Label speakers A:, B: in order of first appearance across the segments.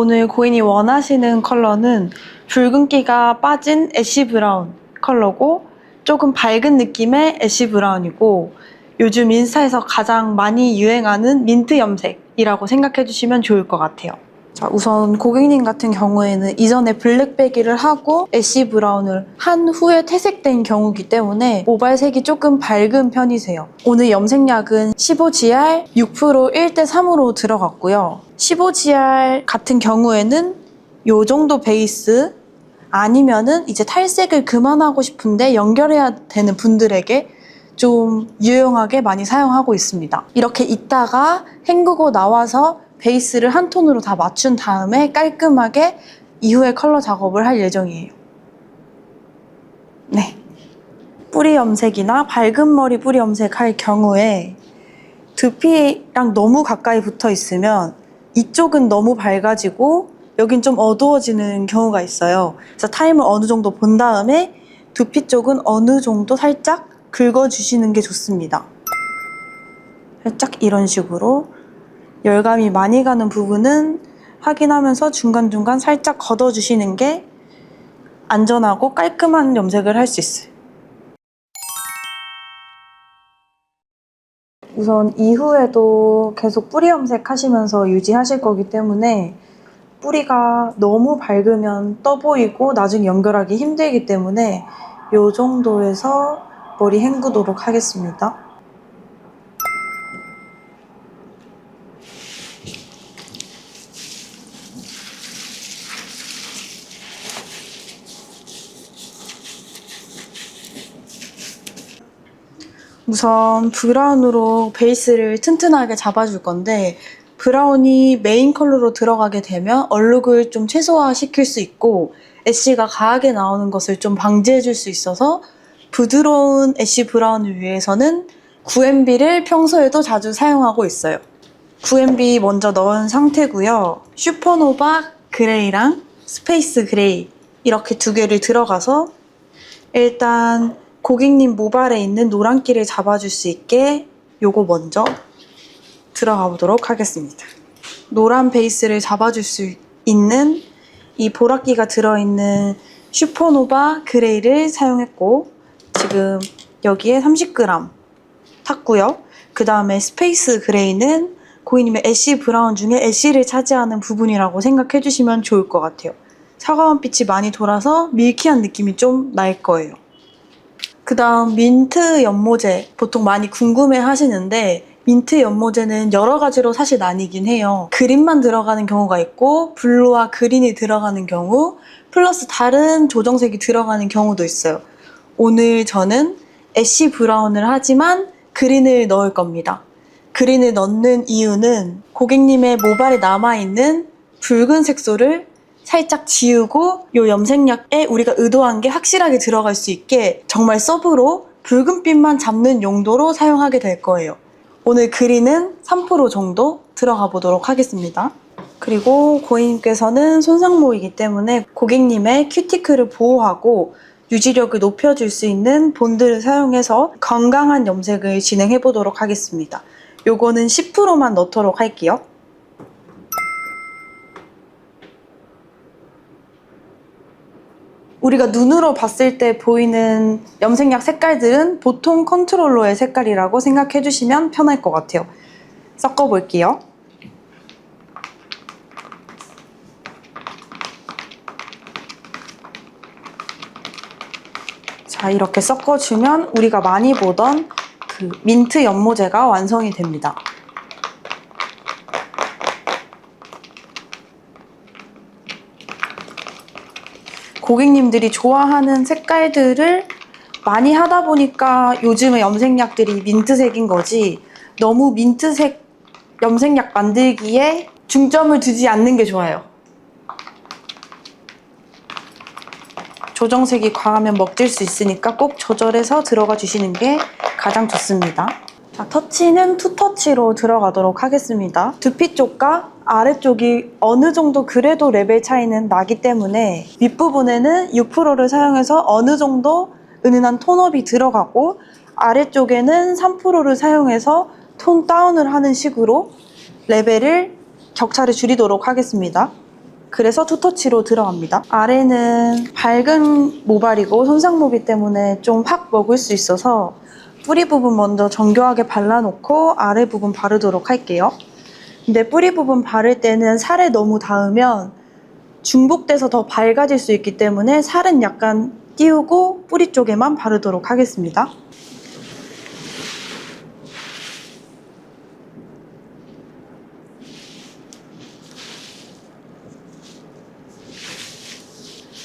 A: 오늘 고인이 원하시는 컬러는 붉은기가 빠진 애쉬 브라운 컬러고 조금 밝은 느낌의 애쉬 브라운이고 요즘 인스타에서 가장 많이 유행하는 민트 염색이라고 생각해 주시면 좋을 것 같아요. 자, 우선 고객님 같은 경우에는 이전에 블랙배기를 하고 애쉬 브라운을 한 후에 퇴색된 경우이기 때문에 모발색이 조금 밝은 편이세요. 오늘 염색약은 15GR 6% 1대3으로 들어갔고요. 15GR 같은 경우에는 이 정도 베이스 아니면은 이제 탈색을 그만하고 싶은데 연결해야 되는 분들에게 좀 유용하게 많이 사용하고 있습니다. 이렇게 있다가 헹구고 나와서 베이스를 한 톤으로 다 맞춘 다음에 깔끔하게 이후에 컬러 작업을 할 예정이에요. 네. 뿌리 염색이나 밝은 머리 뿌리 염색할 경우에 두피랑 너무 가까이 붙어 있으면 이쪽은 너무 밝아지고 여긴 좀 어두워지는 경우가 있어요. 그래서 타임을 어느 정도 본 다음에 두피 쪽은 어느 정도 살짝 긁어주시는 게 좋습니다. 살짝 이런 식으로 열감이 많이 가는 부분은 확인하면서 중간중간 살짝 걷어주시는 게 안전하고 깔끔한 염색을 할 수 있어요. 우선 이후에도 계속 뿌리 염색하시면서 유지하실 거기 때문에 뿌리가 너무 밝으면 떠 보이고 나중에 연결하기 힘들기 때문에 이 정도에서 머리 헹구도록 하겠습니다. 우선 브라운으로 베이스를 튼튼하게 잡아줄 건데 브라운이 메인 컬러로 들어가게 되면 얼룩을 좀 최소화시킬 수 있고 애쉬가 가하게 나오는 것을 좀 방지해줄 수 있어서 부드러운 애쉬 브라운을 위해서는 9MB를 평소에도 자주 사용하고 있어요. 9MB 먼저 넣은 상태고요. 슈퍼노바 그레이랑 스페이스 그레이 이렇게 두 개를 들어가서 일단 고객님 모발에 있는 노란기를 잡아줄 수 있게 요거 먼저 들어가 보도록 하겠습니다. 노란 베이스를 잡아줄 수 있는 이 보랏기가 들어있는 슈퍼노바 그레이를 사용했고 지금 여기에 30g 탔고요. 그 다음에 스페이스 그레이는 고객님의 애쉬 브라운 중에 애쉬를 차지하는 부분이라고 생각해 주시면 좋을 것 같아요. 사과빛이 많이 돌아서 밀키한 느낌이 좀 날 거예요. 그 다음 민트 연모제 보통 많이 궁금해 하시는데 민트 연모제는 여러 가지로 사실 나뉘긴 해요. 그린만 들어가는 경우가 있고 블루와 그린이 들어가는 경우 플러스 다른 조정색이 들어가는 경우도 있어요. 오늘 저는 애쉬 브라운을 하지만 그린을 넣을 겁니다. 그린을 넣는 이유는 고객님의 모발에 남아있는 붉은 색소를 살짝 지우고 이 염색약에 우리가 의도한 게 확실하게 들어갈 수 있게 정말 서브로 붉은빛만 잡는 용도로 사용하게 될 거예요. 오늘 그린은 3% 정도 들어가 보도록 하겠습니다. 그리고 고객님께서는 손상모이기 때문에 고객님의 큐티클을 보호하고 유지력을 높여줄 수 있는 본드를 사용해서 건강한 염색을 진행해 보도록 하겠습니다. 요거는 10%만 넣도록 할게요. 우리가 눈으로 봤을 때 보이는 염색약 색깔들은 보통 컨트롤러의 색깔이라고 생각해 주시면 편할 것 같아요. 섞어 볼게요. 자, 이렇게 섞어주면 우리가 많이 보던 그 민트 연모제가 완성이 됩니다. 고객님들이 좋아하는 색깔들을 많이 하다 보니까 요즘의 염색약들이 민트색인 거지 너무 민트색 염색약 만들기에 중점을 두지 않는 게 좋아요. 조정색이 과하면 먹질 수 있으니까 꼭 조절해서 들어가 주시는 게 가장 좋습니다. 자, 터치는 투터치로 들어가도록 하겠습니다. 두피 쪽과 아래쪽이 어느 정도 그래도 레벨 차이는 나기 때문에 윗부분에는 6%를 사용해서 어느 정도 은은한 톤업이 들어가고 아래쪽에는 3%를 사용해서 톤 다운을 하는 식으로 레벨을 격차를 줄이도록 하겠습니다. 그래서 투터치로 들어갑니다. 아래는 밝은 모발이고 손상모기 때문에 좀 확 먹을 수 있어서 뿌리 부분 먼저 정교하게 발라놓고 아래 부분 바르도록 할게요. 근데 뿌리 부분 바를 때는 살에 너무 닿으면 중복돼서 더 밝아질 수 있기 때문에 살은 약간 띄우고 뿌리 쪽에만 바르도록 하겠습니다.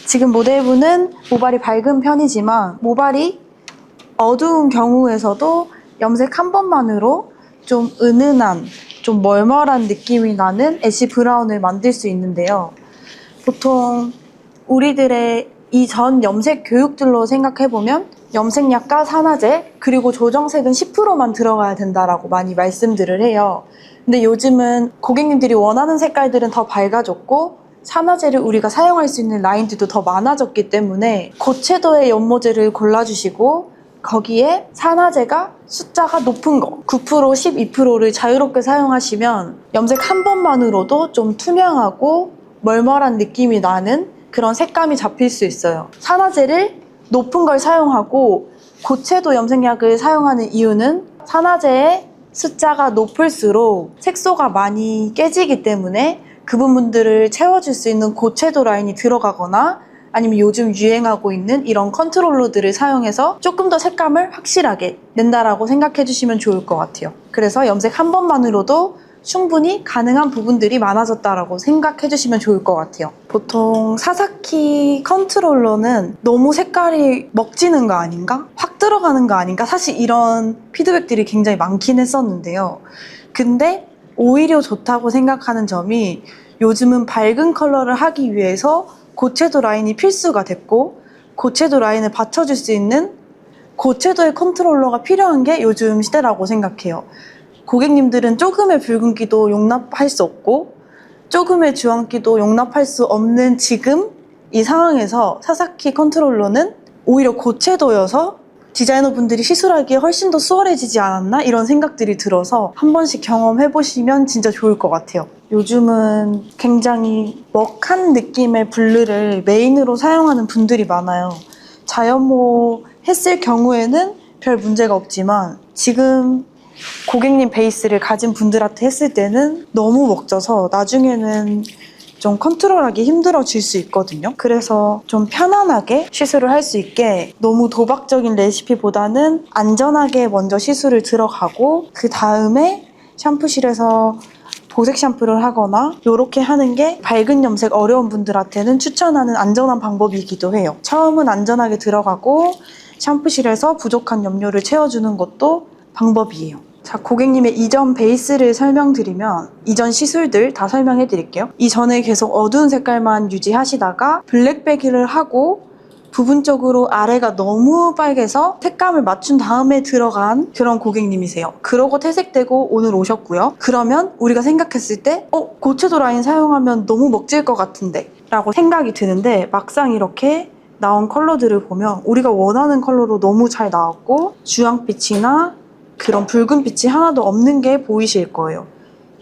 A: 지금 모델분은 모발이 밝은 편이지만 모발이 어두운 경우에서도 염색 한 번만으로 좀 은은한, 좀 멀멀한 느낌이 나는 애쉬 브라운을 만들 수 있는데요. 보통 우리들의 이전 염색 교육들로 생각해보면 염색약과 산화제 그리고 조정색은 10%만 들어가야 된다라고 많이 말씀들을 해요. 근데 요즘은 고객님들이 원하는 색깔들은 더 밝아졌고 산화제를 우리가 사용할 수 있는 라인들도 더 많아졌기 때문에 고채도의 연모제를 골라주시고 거기에 산화제가 숫자가 높은 거 9%, 12%를 자유롭게 사용하시면 염색 한 번만으로도 좀 투명하고 멀멀한 느낌이 나는 그런 색감이 잡힐 수 있어요. 산화제를 높은 걸 사용하고 고채도 염색약을 사용하는 이유는 산화제의 숫자가 높을수록 색소가 많이 깨지기 때문에 그 부분들을 채워줄 수 있는 고채도 라인이 들어가거나 아니면 요즘 유행하고 있는 이런 컨트롤러들을 사용해서 조금 더 색감을 확실하게 낸다라고 생각해 주시면 좋을 것 같아요. 그래서 염색 한 번만으로도 충분히 가능한 부분들이 많아졌다라고 생각해 주시면 좋을 것 같아요. 보통 사사키 컨트롤러는 너무 색깔이 먹지는 거 아닌가? 확 들어가는 거 아닌가? 사실 이런 피드백들이 굉장히 많긴 했었는데요. 근데 오히려 좋다고 생각하는 점이 요즘은 밝은 컬러를 하기 위해서 고채도 라인이 필수가 됐고 고채도 라인을 받쳐줄 수 있는 고채도의 컨트롤러가 필요한 게 요즘 시대라고 생각해요. 고객님들은 조금의 붉은기도 용납할 수 없고 조금의 주황기도 용납할 수 없는 지금 이 상황에서 사사키 컨트롤러는 오히려 고채도여서 디자이너분들이 시술하기에 훨씬 더 수월해지지 않았나? 이런 생각들이 들어서 한 번씩 경험해보시면 진짜 좋을 것 같아요. 요즘은 굉장히 먹한 느낌의 블루를 메인으로 사용하는 분들이 많아요. 자연모 했을 경우에는 별 문제가 없지만 지금 고객님 베이스를 가진 분들한테 했을 때는 너무 먹져서 나중에는 좀 컨트롤하기 힘들어질 수 있거든요. 그래서 좀 편안하게 시술을 할 수 있게 너무 도박적인 레시피보다는 안전하게 먼저 시술을 들어가고 그 다음에 샴푸실에서 보색 샴푸를 하거나 이렇게 하는 게 밝은 염색 어려운 분들한테는 추천하는 안전한 방법이기도 해요. 처음은 안전하게 들어가고 샴푸실에서 부족한 염료를 채워주는 것도 방법이에요. 자, 고객님의 이전 베이스를 설명드리면 이전 시술들 다 설명해 드릴게요. 이전에 계속 어두운 색깔만 유지하시다가 블랙베기를 하고 부분적으로 아래가 너무 빨개서 색감을 맞춘 다음에 들어간 그런 고객님이세요. 그러고 퇴색되고 오늘 오셨고요. 그러면 우리가 생각했을 때 고채도 라인 사용하면 너무 먹질 것 같은데 라고 생각이 드는데 막상 이렇게 나온 컬러들을 보면 우리가 원하는 컬러로 너무 잘 나왔고 주황빛이나 그런 붉은빛이 하나도 없는 게 보이실 거예요.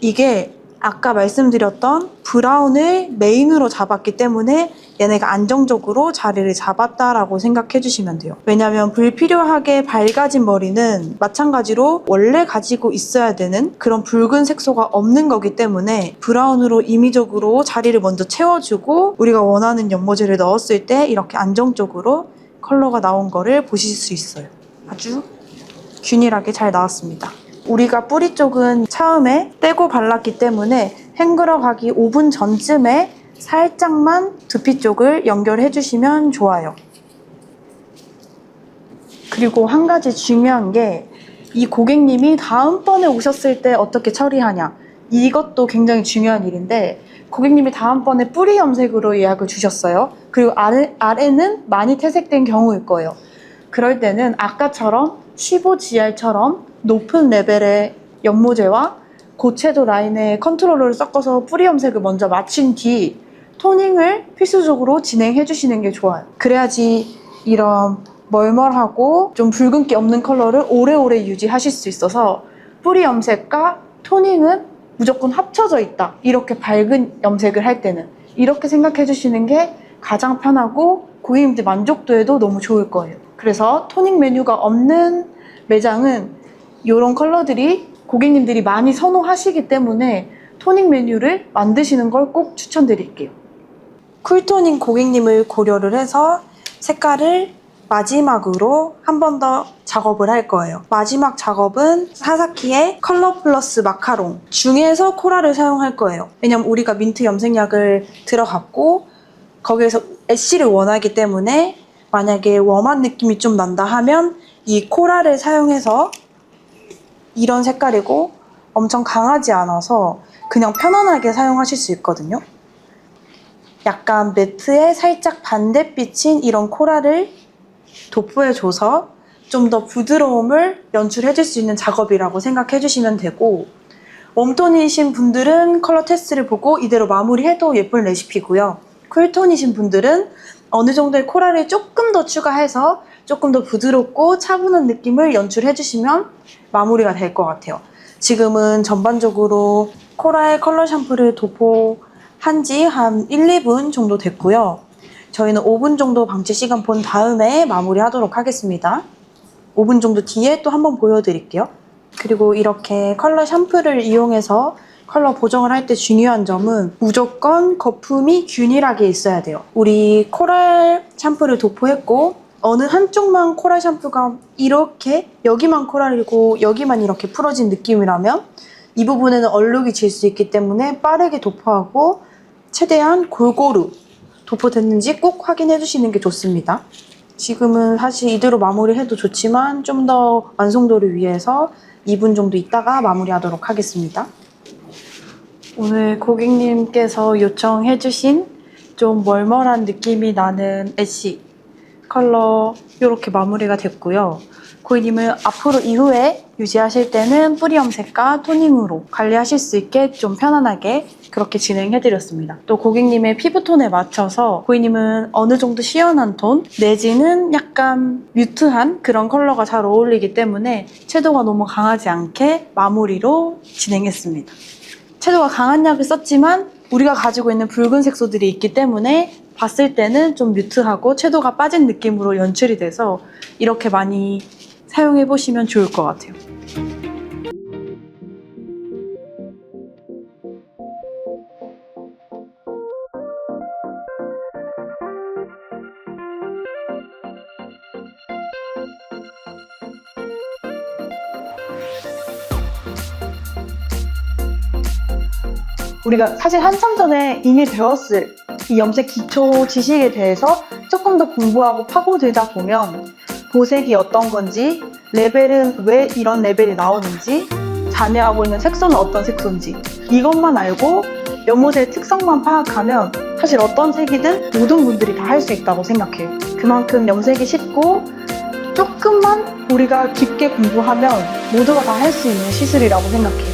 A: 이게 아까 말씀드렸던 브라운을 메인으로 잡았기 때문에 얘네가 안정적으로 자리를 잡았다라고 생각해 주시면 돼요. 왜냐면 불필요하게 밝아진 머리는 마찬가지로 원래 가지고 있어야 되는 그런 붉은 색소가 없는 거기 때문에 브라운으로 임의적으로 자리를 먼저 채워주고 우리가 원하는 연모제를 넣었을 때 이렇게 안정적으로 컬러가 나온 거를 보실 수 있어요. 아주 균일하게 잘 나왔습니다. 우리가 뿌리 쪽은 처음에 떼고 발랐기 때문에 헹그러 가기 5분 전쯤에 살짝만 두피 쪽을 연결해 주시면 좋아요. 그리고 한 가지 중요한 게 이 고객님이 다음번에 오셨을 때 어떻게 처리하냐, 이것도 굉장히 중요한 일인데 고객님이 다음번에 뿌리 염색으로 예약을 주셨어요. 그리고 아래는 많이 퇴색된 경우일 거예요. 그럴 때는 아까처럼 15GR처럼 높은 레벨의 연모제와 고채도 라인의 컨트롤러를 섞어서 뿌리 염색을 먼저 마친 뒤 토닝을 필수적으로 진행해 주시는 게 좋아요. 그래야지 이런 멀멀하고 좀 붉은기 없는 컬러를 오래오래 유지하실 수 있어서 뿌리 염색과 토닝은 무조건 합쳐져 있다. 이렇게 밝은 염색을 할 때는. 이렇게 생각해 주시는 게 가장 편하고 고객님들 만족도에도 너무 좋을 거예요. 그래서 토닉 메뉴가 없는 매장은 이런 컬러들이 고객님들이 많이 선호하시기 때문에 토닉 메뉴를 만드시는 걸 꼭 추천드릴게요. 쿨톤인 고객님을 고려를 해서 색깔을 마지막으로 한 번 더 작업을 할 거예요. 마지막 작업은 사사키의 컬러 플러스 마카롱 중에서 코랄을 사용할 거예요. 왜냐면 우리가 민트 염색약을 들어갔고 거기에서 애쉬를 원하기 때문에 만약에 웜한 느낌이 좀 난다 하면 이 코랄을 사용해서 이런 색깔이고 엄청 강하지 않아서 그냥 편안하게 사용하실 수 있거든요. 약간 매트에 살짝 반대빛인 이런 코랄을 도포해줘서 좀 더 부드러움을 연출해줄 수 있는 작업이라고 생각해주시면 되고, 웜톤이신 분들은 컬러 테스트를 보고 이대로 마무리해도 예쁜 레시피고요. 쿨톤이신 분들은 어느 정도의 코랄을 조금 더 추가해서 조금 더 부드럽고 차분한 느낌을 연출해주시면 마무리가 될 것 같아요. 지금은 전반적으로 코랄 컬러 샴푸를 도포한 지 한 1, 2분 정도 됐고요. 저희는 5분 정도 방치 시간 본 다음에 마무리하도록 하겠습니다. 5분 정도 뒤에 또 한번 보여드릴게요. 그리고 이렇게 컬러 샴푸를 이용해서 컬러 보정을 할 때 중요한 점은 무조건 거품이 균일하게 있어야 돼요. 우리 코랄 샴푸를 도포했고 어느 한쪽만 코랄 샴푸가 이렇게 여기만 코랄이고 여기만 이렇게 풀어진 느낌이라면 이 부분에는 얼룩이 질 수 있기 때문에 빠르게 도포하고 최대한 골고루 도포됐는지 꼭 확인해 주시는 게 좋습니다. 지금은 사실 이대로 마무리해도 좋지만 좀 더 완성도를 위해서 2분 정도 있다가 마무리하도록 하겠습니다. 오늘 고객님께서 요청해 주신 좀 멀멀한 느낌이 나는 애쉬 컬러 이렇게 마무리가 됐고요. 고객님은 앞으로 이후에 유지하실 때는 뿌리 염색과 토닝으로 관리하실 수 있게 좀 편안하게 그렇게 진행해드렸습니다. 또 고객님의 피부톤에 맞춰서 고객님은 어느 정도 시원한 톤 내지는 약간 뮤트한 그런 컬러가 잘 어울리기 때문에 채도가 너무 강하지 않게 마무리로 진행했습니다. 채도가 강한 약을 썼지만 우리가 가지고 있는 붉은 색소들이 있기 때문에 봤을 때는 좀 뮤트하고 채도가 빠진 느낌으로 연출이 돼서 이렇게 많이 사용해보시면 좋을 것 같아요. 우리가 사실 한참 전에 이미 배웠을 이 염색 기초 지식에 대해서 조금 더 공부하고 파고들다 보면 보색이 어떤 건지, 레벨은 왜 이런 레벨이 나오는지, 자매하고 있는 색소는 어떤 색소인지 이것만 알고 연못의 특성만 파악하면 사실 어떤 색이든 모든 분들이 다 할 수 있다고 생각해요. 그만큼 염색이 쉽고 조금만 우리가 깊게 공부하면 모두가 다 할 수 있는 시술이라고 생각해요.